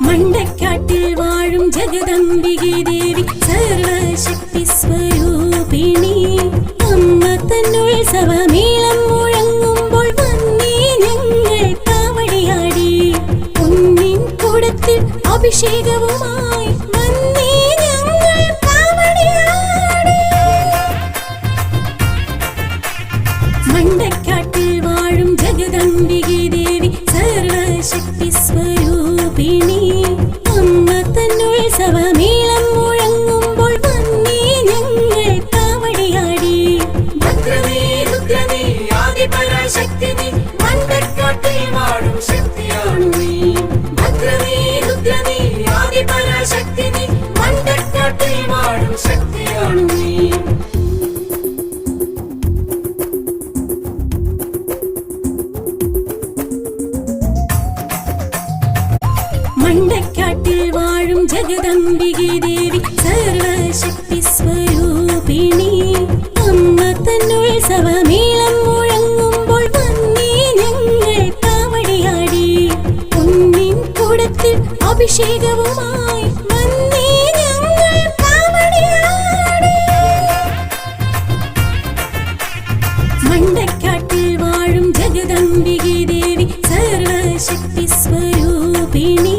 മണ്ടക്കാട്ടിൽ വാഴും ജഗദംബികെ ദേവി സർവശക്തി സ്വരൂപിണി അമ്മ തന്നുത്സവമേളം മുഴങ്ങുമ്പോൾ വന്നേ ഞങ്ങൾ കാവടിയാടി പൊന്നിൻ കുടത്തിൽ അഭിഷേകവുമായി വന്നേ ഞങ്ങൾ കാവടിയാടി മണ്ടക്കാട്ടിൽ വാഴും ജഗദംബികെ ദേവി സർവശക്തി സ്വരൂപിണി അമ്മ തന്നുത്സവമേളം മുഴങ്ങുമ്പോൾ വന്നേ ഞങ്ങൾ കാവടിയാടി ഭദ്രനേ രുദ്രനേ ആദിപരാശക്തി നീ മണ്ടക്കാട്ടിൽ വാഴും ശക്തിയാണു നീ ഭദ്രനേ രുദ്രനേ ആദിപരാശക്തി നീ മണ്ടക്കാട്ടിൽ വാഴും ശക്തിയാണു നീ മണ്ടക്കാട്ടിൽ വാഴും ജഗദംബികെ ദേവി സർവശക്തി സ്വരൂപിണി അമ്മ തന്നുത്സവമേളം മുഴങ്ങുമ്പോൾ വന്നേ ഞങ്ങൾ കാവടിയാടി പൊന്നിൻ കുടത്തിൽ അഭിഷേകവുമായി വന്നേ ഞങ്ങൾ കാവടിയാടി മണ്ടക്കാട്ടിൽ വാഴും ജഗദംബികെ ദേവി സർവശക്തി സ്വരൂപിണി